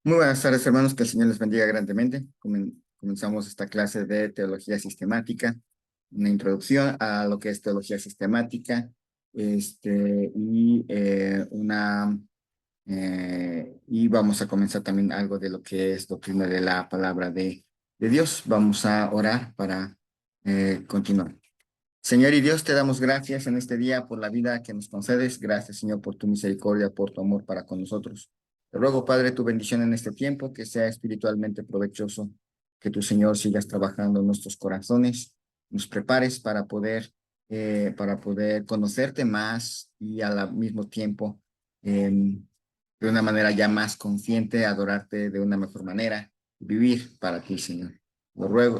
Muy buenas tardes, hermanos, que el Señor les bendiga grandemente. Comenzamos esta clase de teología sistemática, una introducción a lo que es teología sistemática, y vamos a comenzar también algo de lo que es doctrina de la palabra de Dios. Vamos a orar para continuar. Señor y Dios, te damos gracias en este día por la vida que nos concedes. Gracias, Señor, por tu misericordia, por tu amor para con nosotros. Te ruego, Padre, tu bendición en este tiempo, que sea espiritualmente provechoso, que tu Señor sigas trabajando en nuestros corazones, nos prepares para poder conocerte más y al mismo tiempo, de una manera ya más consciente, adorarte de una mejor manera, vivir para ti, Señor.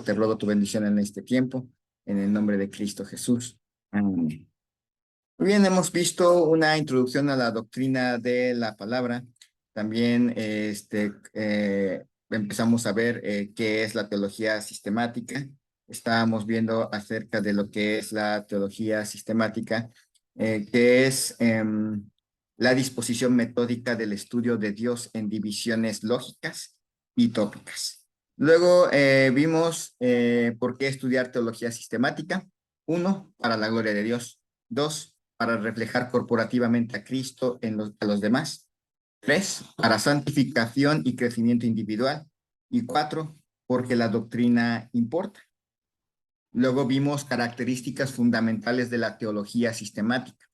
Te ruego tu bendición en este tiempo en el nombre de Cristo Jesús. Amén. Muy bien, hemos visto una introducción a la doctrina de la palabra. También empezamos a ver qué es la teología sistemática. Estábamos viendo acerca de lo que es la teología sistemática, que es la disposición metódica del estudio de Dios en divisiones lógicas y tópicas. Luego vimos por qué estudiar teología sistemática. Uno, para la gloria de Dios. Dos, para reflejar corporativamente a Cristo a los demás. Tres, para santificación y crecimiento individual. Y cuatro, porque la doctrina importa. Luego vimos características fundamentales de la teología sistemática.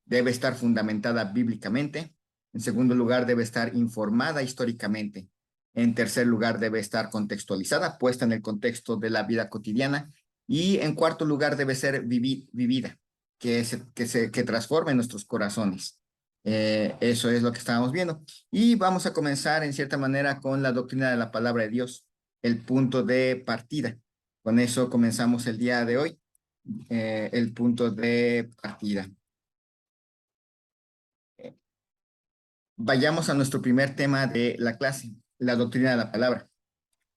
Debe estar fundamentada bíblicamente. En segundo lugar, debe estar informada históricamente. En tercer lugar, debe estar contextualizada, puesta en el contexto de la vida cotidiana. Y en cuarto lugar, debe ser vivida, que transforme nuestros corazones. Eso es lo que estábamos viendo. Y vamos a comenzar, en cierta manera, con la doctrina de la palabra de Dios, el punto de partida. Con eso comenzamos el día de hoy, el punto de partida. Vayamos a nuestro primer tema de la clase, la doctrina de la palabra.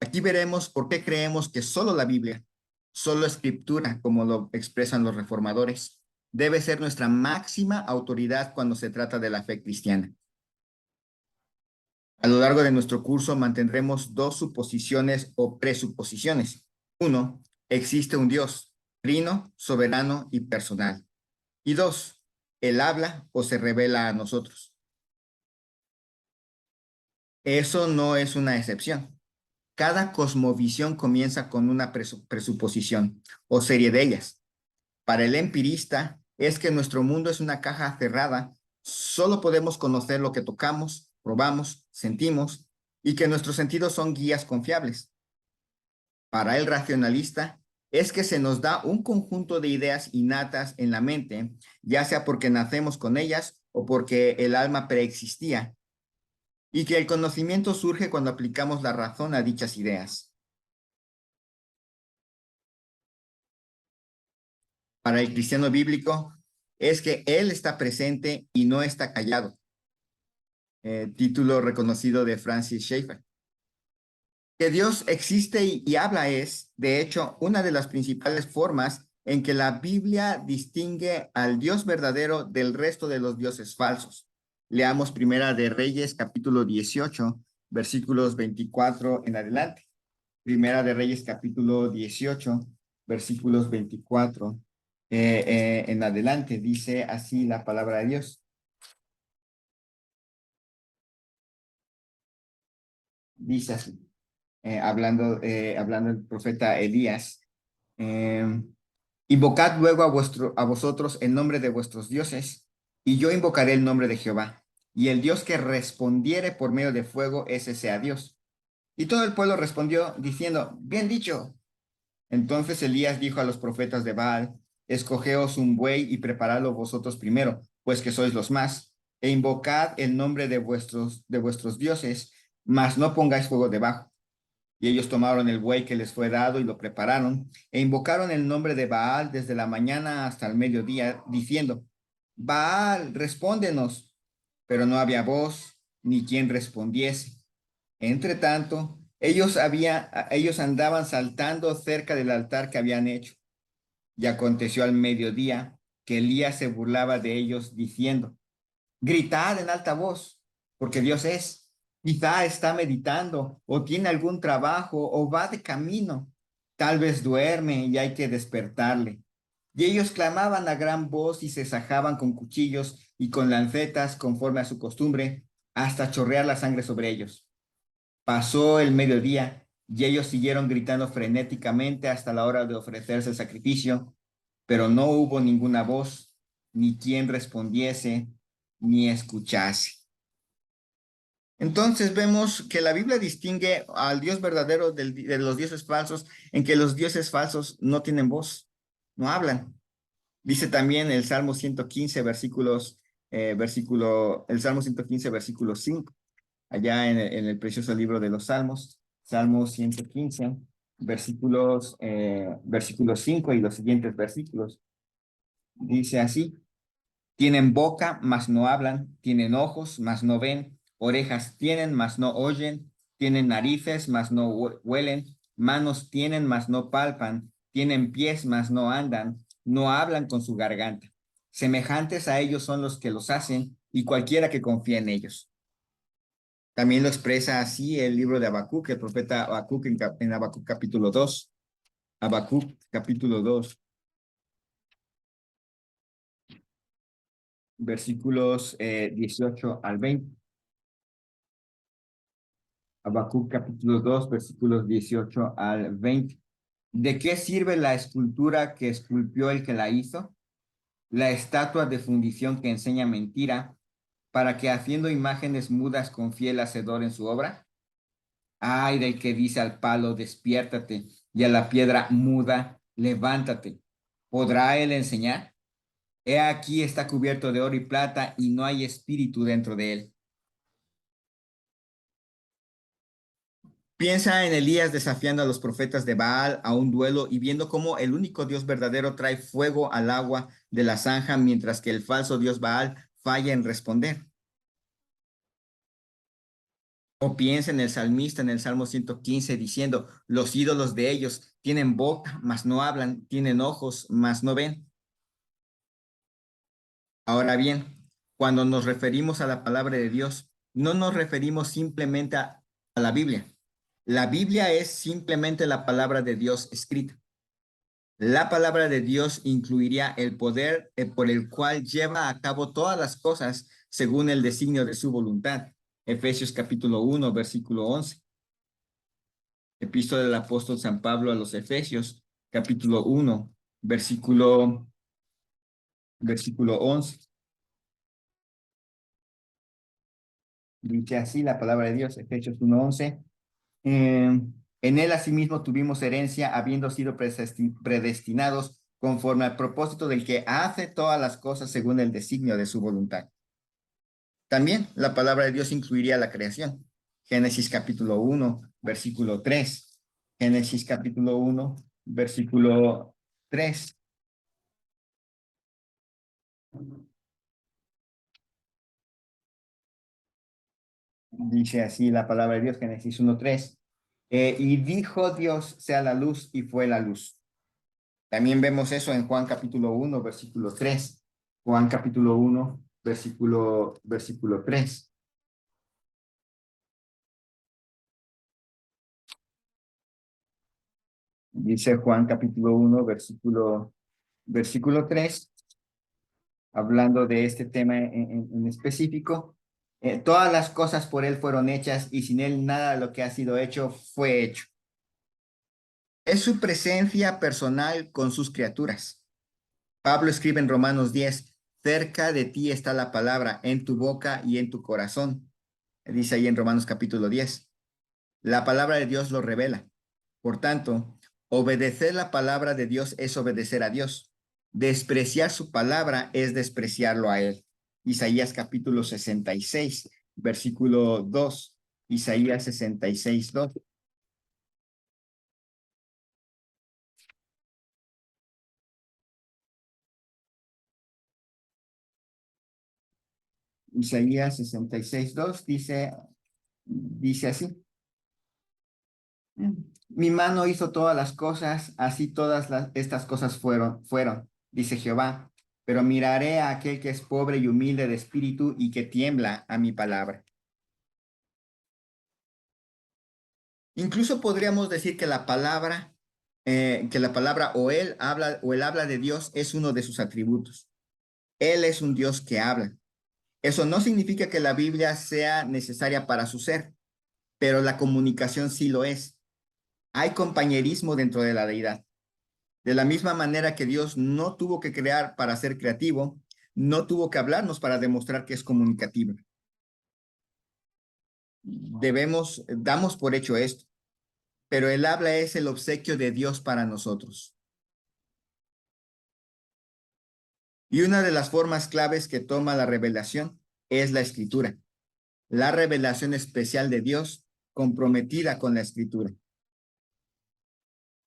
Aquí veremos por qué creemos que solo la Biblia, solo Escritura, como lo expresan los reformadores, debe ser nuestra máxima autoridad cuando se trata de la fe cristiana. A lo largo de nuestro curso mantendremos dos suposiciones o presuposiciones. Uno, existe un Dios, trino, soberano y personal. Y dos, Él habla o se revela a nosotros. Eso no es una excepción. Cada cosmovisión comienza con una presuposición o serie de ellas. Para el empirista es que nuestro mundo es una caja cerrada. Solo podemos conocer lo que tocamos, probamos, sentimos y que nuestros sentidos son guías confiables. Para el racionalista es que se nos da un conjunto de ideas innatas en la mente, ya sea porque nacemos con ellas o porque el alma preexistía, y que el conocimiento surge cuando aplicamos la razón a dichas ideas. Para el cristiano bíblico es que Él está presente y no está callado. Título reconocido de Francis Schaeffer. Que Dios existe y habla es, de hecho, una de las principales formas en que la Biblia distingue al Dios verdadero del resto de los dioses falsos. Leamos Primera de Reyes, capítulo 18, versículos 24 en adelante. Primera de Reyes, capítulo 18, versículos 24 en adelante. Dice así la palabra de Dios. Dice así, hablando el profeta Elías. Eh, Invocad luego a vosotros el nombre de vuestros dioses, y yo invocaré el nombre de Jehová. Y el Dios que respondiere por medio de fuego, ese sea Dios. Y todo el pueblo respondió diciendo, bien dicho. Entonces Elías dijo a los profetas de Baal, escogeos un buey y preparadlo vosotros primero, pues que sois los más, e invocad el nombre de vuestros dioses, mas no pongáis fuego debajo. Y ellos tomaron el buey que les fue dado y lo prepararon, e invocaron el nombre de Baal desde la mañana hasta el mediodía, diciendo, Baal, respóndenos. Pero no había voz, ni quien respondiese. Entre tanto, ellos andaban saltando cerca del altar que habían hecho. Y aconteció al mediodía que Elías se burlaba de ellos, diciendo, gritad en alta voz, porque Dios es. Quizá está meditando o tiene algún trabajo o va de camino. Tal vez duerme y hay que despertarle. Y ellos clamaban a gran voz y se sajaban con cuchillos y con lancetas conforme a su costumbre, hasta chorrear la sangre sobre ellos. Pasó el mediodía y ellos siguieron gritando frenéticamente hasta la hora de ofrecerse el sacrificio, pero no hubo ninguna voz, ni quien respondiese, ni escuchase. Entonces vemos que la Biblia distingue al Dios verdadero de los dioses falsos, en que los dioses falsos no tienen voz, no hablan. Dice también el Salmo 115, el Salmo 115, versículo 5, allá en el precioso libro de los Salmos, Salmo 115, versículos 5 y los siguientes versículos. Dice así: tienen boca, mas no hablan, tienen ojos, mas no ven, orejas tienen, mas no oyen, tienen narices, mas no huelen, manos tienen, mas no palpan, tienen pies, mas no andan, no hablan con su garganta. Semejantes a ellos son los que los hacen y cualquiera que confía en ellos. También lo expresa así el libro de Habacuc, el profeta Habacuc en Habacuc capítulo 2. Habacuc capítulo 2, versículos 18 al 20. Habacuc capítulo 2, versículos 18 al 20. ¿De qué sirve la escultura que esculpió el que la hizo? La estatua de fundición que enseña mentira, para que haciendo imágenes mudas confíe el hacedor en su obra. Ay del que dice al palo, despiértate, y a la piedra muda, levántate. ¿Podrá él enseñar? He aquí está cubierto de oro y plata, y no hay espíritu dentro de él. Piensa en Elías desafiando a los profetas de Baal a un duelo y viendo cómo el único Dios verdadero trae fuego al agua de la zanja, mientras que el falso Dios Baal falla en responder. O piensa en el salmista en el Salmo 115 diciendo: los ídolos de ellos tienen boca, mas no hablan, tienen ojos, mas no ven. Ahora bien, cuando nos referimos a la palabra de Dios, no nos referimos simplemente a la Biblia. La Biblia es simplemente la palabra de Dios escrita. La palabra de Dios incluiría el poder por el cual lleva a cabo todas las cosas según el designio de su voluntad. Efesios capítulo 1, versículo 11. Epístola del apóstol San Pablo a los Efesios, capítulo 1, versículo 11. Dice así la palabra de Dios, Efesios 1, 11. En él asimismo tuvimos herencia, habiendo sido predestinados conforme al propósito del que hace todas las cosas según el designio de su voluntad. También la palabra de Dios incluiría la creación. Génesis capítulo 1, versículo 3. Génesis capítulo 1, versículo 3. Dice así la palabra de Dios, Génesis 1, 3. Y dijo Dios, sea la luz, y fue la luz. También vemos eso en Juan capítulo 1, versículo 3. Juan capítulo 1, versículo 3. Dice Juan capítulo 1, versículo 3, hablando de este tema en específico. Todas las cosas por él fueron hechas y sin él nada de lo que ha sido hecho fue hecho. Es su presencia personal con sus criaturas. Pablo escribe en Romanos 10, cerca de ti está la palabra, en tu boca y en tu corazón. Dice ahí en Romanos capítulo 10. La palabra de Dios lo revela. Por tanto, obedecer la palabra de Dios es obedecer a Dios. Despreciar su palabra es despreciarlo a él. Isaías capítulo 66, versículo 2. Isaías 66, 2. Isaías 66, 2 dice así: mi mano hizo todas las cosas, así estas cosas fueron, dice Jehová. Pero miraré a aquel que es pobre y humilde de espíritu y que tiembla a mi palabra. Incluso podríamos decir que la palabra o el habla de Dios es uno de sus atributos. Él es un Dios que habla. Eso no significa que la Biblia sea necesaria para su ser, pero la comunicación sí lo es. Hay compañerismo dentro de la deidad. De la misma manera que Dios no tuvo que crear para ser creativo, no tuvo que hablarnos para demostrar que es comunicativo. Damos por hecho esto, pero el habla es el obsequio de Dios para nosotros. Y una de las formas claves que toma la revelación es la escritura, la revelación especial de Dios comprometida con la escritura.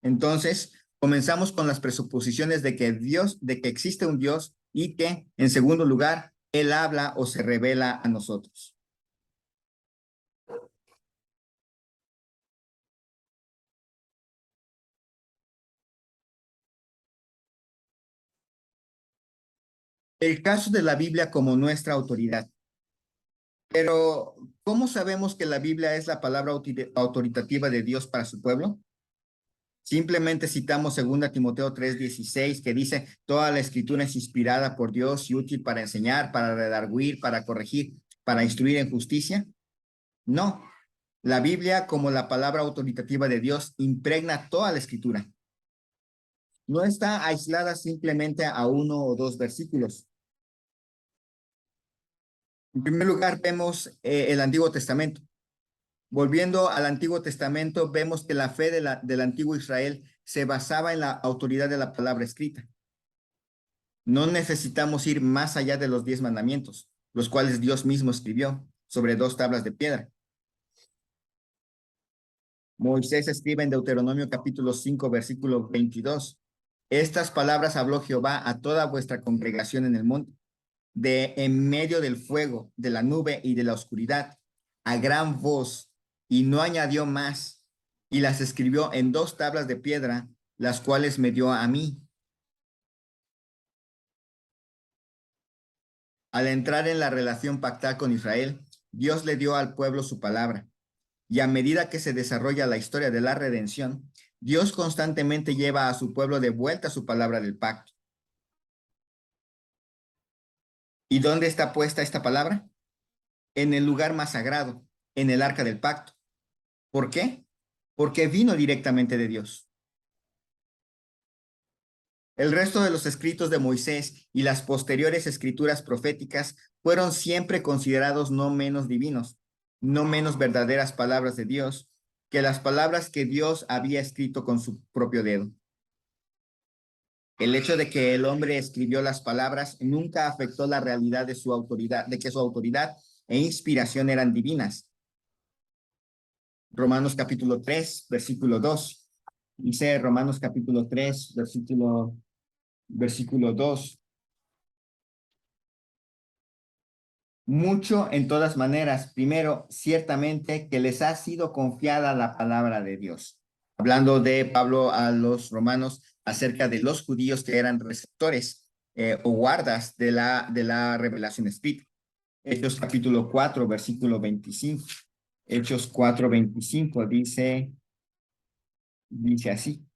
Entonces, comenzamos con las presuposiciones de que existe un Dios y que, en segundo lugar, Él habla o se revela a nosotros. El caso de la Biblia como nuestra autoridad. Pero, ¿cómo sabemos que la Biblia es la palabra autoritativa de Dios para su pueblo? Simplemente citamos 2 Timoteo 3:16 que dice, toda la escritura es inspirada por Dios y útil para enseñar, para redarguir, para corregir, para instruir en justicia. No, la Biblia como la palabra autoritativa de Dios impregna toda la escritura. No está aislada simplemente a uno o dos versículos. En primer lugar, vemos el Antiguo Testamento. Volviendo al Antiguo Testamento, vemos que la fe del antiguo Israel se basaba en la autoridad de la palabra escrita. No necesitamos ir más allá de los 10 mandamientos, los cuales Dios mismo escribió sobre 2 tablas de piedra. Moisés escribe en Deuteronomio capítulo 5, versículo 22. Estas palabras habló Jehová a toda vuestra congregación en el monte, de en medio del fuego, de la nube y de la oscuridad, a gran voz, y no añadió más, y las escribió en 2 tablas de piedra, las cuales me dio a mí. Al entrar en la relación pactal con Israel, Dios le dio al pueblo su palabra. Y a medida que se desarrolla la historia de la redención, Dios constantemente lleva a su pueblo de vuelta a su palabra del pacto. ¿Y dónde está puesta esta palabra? En el lugar más sagrado, en el arca del pacto. ¿Por qué? Porque vino directamente de Dios. El resto de los escritos de Moisés y las posteriores escrituras proféticas fueron siempre considerados no menos divinos, no menos verdaderas palabras de Dios que las palabras que Dios había escrito con su propio dedo. El hecho de que el hombre escribió las palabras nunca afectó la realidad de su autoridad, de que su autoridad e inspiración eran divinas. Romanos capítulo 3, versículo 2. Dice Romanos capítulo 3, versículo 2. Mucho en todas maneras. Primero, ciertamente que les ha sido confiada la palabra de Dios. Hablando de Pablo a los romanos acerca de los judíos que eran receptores o guardas de la revelación escrita. Hechos capítulo 4, versículo 25. Hechos 4, 25 dice así.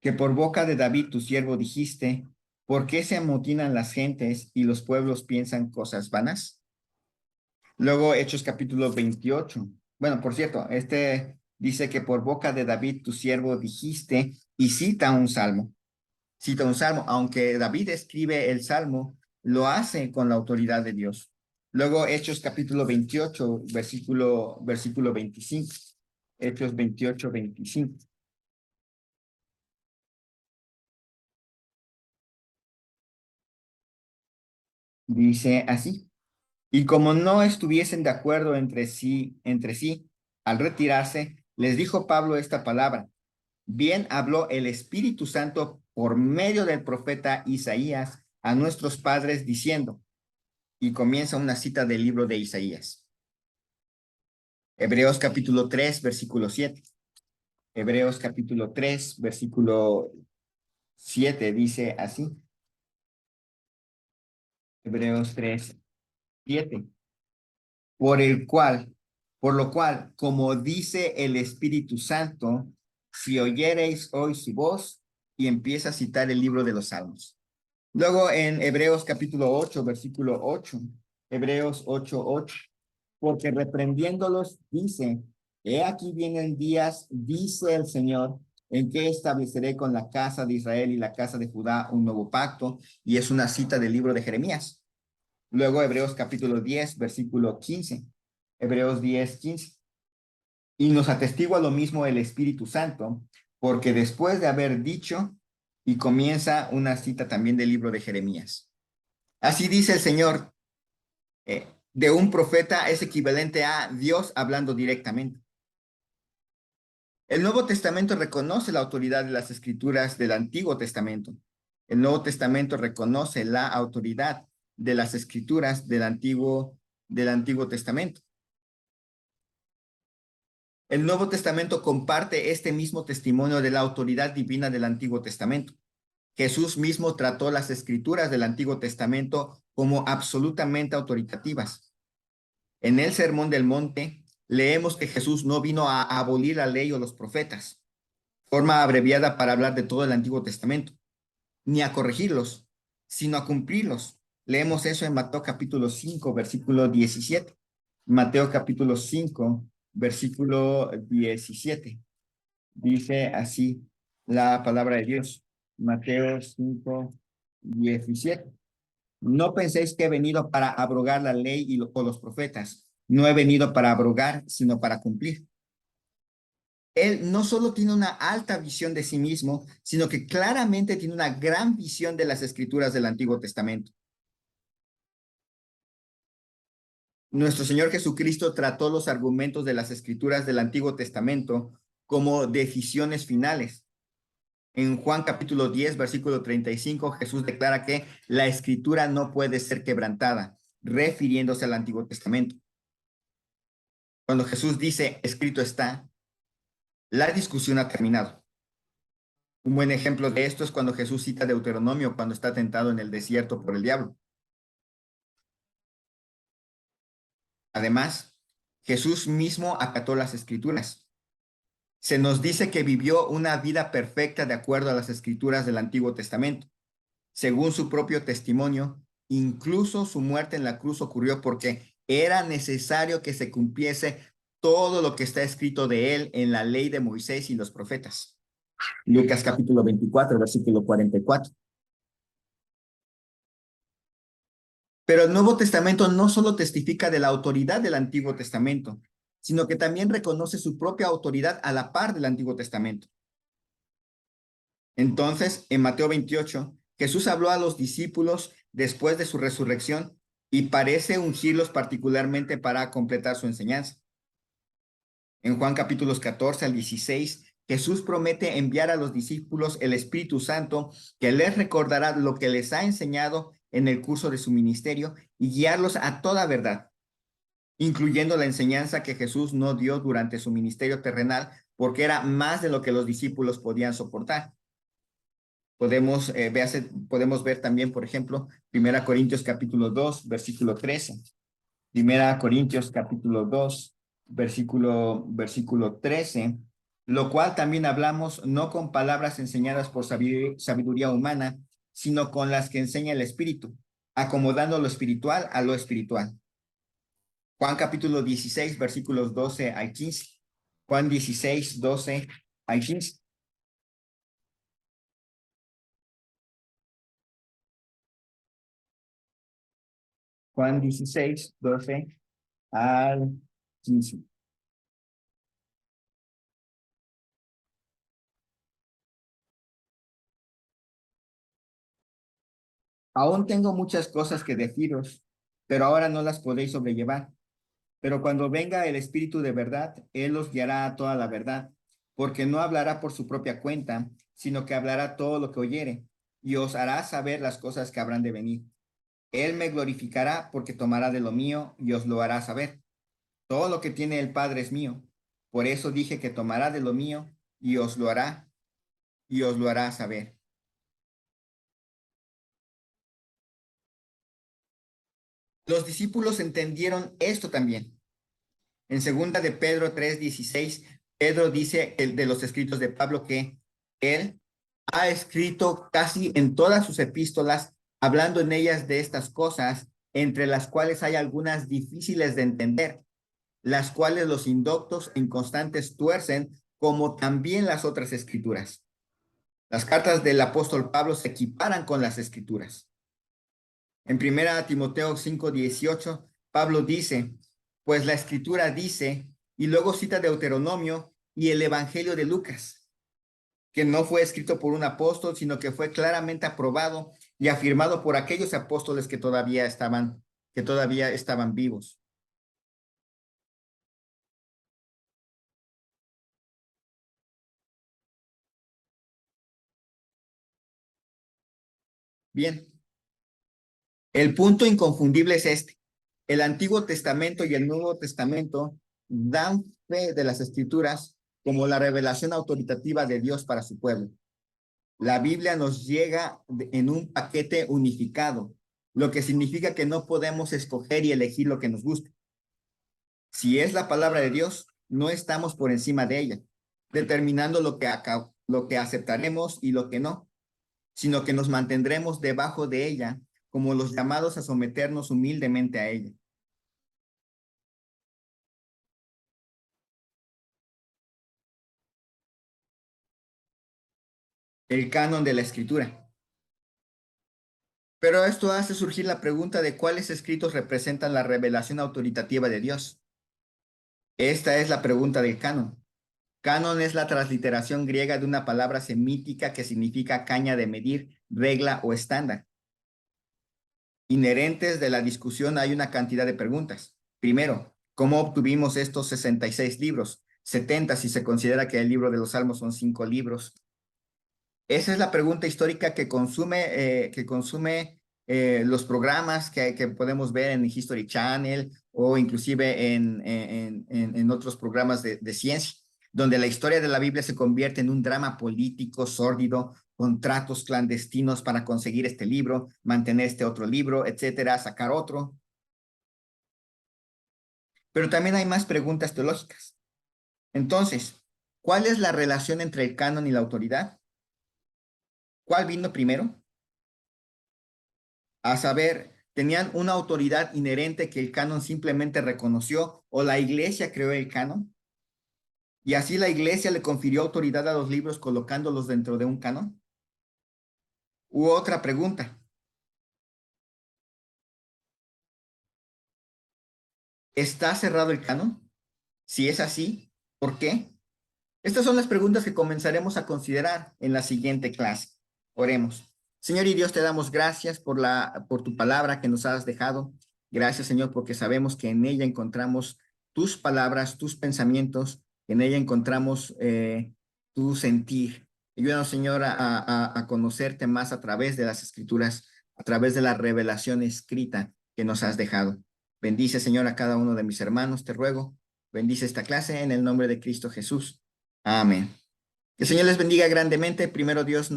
Que por boca de David tu siervo dijiste, ¿por qué se amotinan las gentes y los pueblos piensan cosas vanas? Luego Hechos capítulo 28. Bueno, por cierto, este dice que por boca de David tu siervo dijiste y cita un salmo. Cita un salmo, aunque David escribe el salmo, lo hace con la autoridad de Dios. Luego Hechos capítulo 28, versículo 25. Hechos 28, 25. Dice así. Y como no estuviesen de acuerdo entre sí, al retirarse, les dijo Pablo esta palabra. Bien habló el Espíritu Santo por medio del profeta Isaías a nuestros padres diciendo, y comienza una cita del libro de Isaías. Hebreos capítulo 3, versículo 7. Hebreos capítulo 3, versículo 7 dice así. Hebreos 3:7. Por el cual, por lo cual, como dice el Espíritu Santo, si oyereis hoy su voz, y empieza a citar el libro de los Salmos. Luego en Hebreos capítulo 8, versículo 8, Hebreos 8:8, porque reprendiéndolos dice, he aquí vienen días, dice el Señor, en que estableceré con la casa de Israel y la casa de Judá un nuevo pacto, y es una cita del libro de Jeremías. Luego Hebreos capítulo 10, versículo 15, Hebreos 10:15, y nos atestigua lo mismo el Espíritu Santo, porque después de haber dicho, y comienza una cita también del libro de Jeremías. Así dice el Señor, de un profeta es equivalente a Dios hablando directamente. El Nuevo Testamento reconoce la autoridad de las escrituras del Antiguo Testamento. El Nuevo Testamento reconoce la autoridad de las escrituras del Antiguo Testamento. El Nuevo Testamento comparte este mismo testimonio de la autoridad divina del Antiguo Testamento. Jesús mismo trató las escrituras del Antiguo Testamento como absolutamente autoritativas. En el Sermón del Monte, leemos que Jesús no vino a abolir la ley o los profetas, forma abreviada para hablar de todo el Antiguo Testamento, ni a corregirlos, sino a cumplirlos. Leemos eso en Mateo capítulo 5, versículo 17. Mateo capítulo 5, versículo 17. Dice así la palabra de Dios. Mateo 5, 17. No penséis que he venido para abrogar la ley o los profetas. No he venido para abrogar, sino para cumplir. Él no solo tiene una alta visión de sí mismo, sino que claramente tiene una gran visión de las escrituras del Antiguo Testamento. Nuestro Señor Jesucristo trató los argumentos de las escrituras del Antiguo Testamento como decisiones finales. En Juan capítulo 10, versículo 35, Jesús declara que la escritura no puede ser quebrantada, refiriéndose al Antiguo Testamento. Cuando Jesús dice, escrito está, la discusión ha terminado. Un buen ejemplo de esto es cuando Jesús cita Deuteronomio cuando está tentado en el desierto por el diablo. Además, Jesús mismo acató las escrituras. Se nos dice que vivió una vida perfecta de acuerdo a las escrituras del Antiguo Testamento. Según su propio testimonio, incluso su muerte en la cruz ocurrió porque era necesario que se cumpliese todo lo que está escrito de él en la ley de Moisés y los profetas. Lucas capítulo 24, versículo 44. Pero el Nuevo Testamento no solo testifica de la autoridad del Antiguo Testamento, sino que también reconoce su propia autoridad a la par del Antiguo Testamento. Entonces, en Mateo 28, Jesús habló a los discípulos después de su resurrección y parece ungirlos particularmente para completar su enseñanza. En Juan capítulos 14 al 16, Jesús promete enviar a los discípulos el Espíritu Santo que les recordará lo que les ha enseñado en el curso de su ministerio y guiarlos a toda verdad, incluyendo la enseñanza que Jesús no dio durante su ministerio terrenal porque era más de lo que los discípulos podían soportar. Podemos ver también, por ejemplo, 1 Corintios capítulo 2, versículo 13. 1 Corintios capítulo 2, versículo 13, lo cual también hablamos no con palabras enseñadas por sabiduría humana, sino con las que enseña el Espíritu, acomodando lo espiritual a lo espiritual. Juan capítulo 16, versículos 12 al 15. Juan 16, 12 al 15. Juan 16, 12 al 15. Aún tengo muchas cosas que deciros, pero ahora no las podéis sobrellevar. Pero cuando venga el Espíritu de verdad, Él os guiará a toda la verdad, porque no hablará por su propia cuenta, sino que hablará todo lo que oyere, y os hará saber las cosas que habrán de venir. Él me glorificará porque tomará de lo mío y os lo hará saber. Todo lo que tiene el Padre es mío. Por eso dije que tomará de lo mío y os lo hará saber. Los discípulos entendieron esto también. En segunda de Pedro 3:16, Pedro dice de los escritos de Pablo que él ha escrito casi en todas sus epístolas, hablando en ellas de estas cosas, entre las cuales hay algunas difíciles de entender, las cuales los indoctos e inconstantes tuercen, como también las otras escrituras. Las cartas del apóstol Pablo se equiparan con las escrituras. En 1 Timoteo 5:18, Pablo dice, pues la escritura dice, y luego cita Deuteronomio y el Evangelio de Lucas, que no fue escrito por un apóstol, sino que fue claramente aprobado y afirmado por aquellos apóstoles que todavía estaban vivos. Bien, el punto inconfundible es este. El Antiguo Testamento y el Nuevo Testamento dan fe de las Escrituras como la revelación autoritativa de Dios para su pueblo. La Biblia nos llega en un paquete unificado, lo que significa que no podemos escoger y elegir lo que nos gusta. Si es la palabra de Dios, no estamos por encima de ella, determinando lo que aceptaremos y lo que no, sino que nos mantendremos debajo de ella como los llamados a someternos humildemente a ella. El canon de la escritura. Pero esto hace surgir la pregunta de cuáles escritos representan la revelación autoritativa de Dios. Esta es la pregunta del canon. Canon es la transliteración griega de una palabra semítica que significa caña de medir, regla o estándar. Inherentes de la discusión hay una cantidad de preguntas. Primero, ¿cómo obtuvimos estos 66 libros? 70 si se considera que el libro de los Salmos son 5 libros. Esa es la pregunta histórica que consume los programas que podemos ver en History Channel o inclusive en otros programas de ciencia, donde la historia de la Biblia se convierte en un drama político sórdido, con tratos clandestinos para conseguir este libro, mantener este otro libro, etcétera, sacar otro. Pero también hay más preguntas teológicas. Entonces, ¿cuál es la relación entre el canon y la autoridad? ¿Cuál vino primero? A saber, tenían una autoridad inherente que el canon simplemente reconoció o la iglesia creó el canon y así la iglesia le confirió autoridad a los libros colocándolos dentro de un canon. U otra pregunta, ¿está cerrado el canon? Si es así, ¿por qué? Estas son las preguntas que comenzaremos a considerar en la siguiente clase. Oremos. Señor y Dios, te damos gracias por tu palabra que nos has dejado. Gracias, Señor, porque sabemos que en ella encontramos tus palabras, tus pensamientos, en ella encontramos tu sentir. Ayúdanos, Señor, a conocerte más a través de las escrituras, a través de la revelación escrita que nos has dejado. Bendice, Señor, a cada uno de mis hermanos, te ruego. Bendice esta clase en el nombre de Cristo Jesús. Amén. Que el Señor les bendiga grandemente. Primero Dios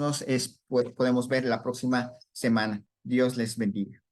podemos ver la próxima semana. Dios les bendiga.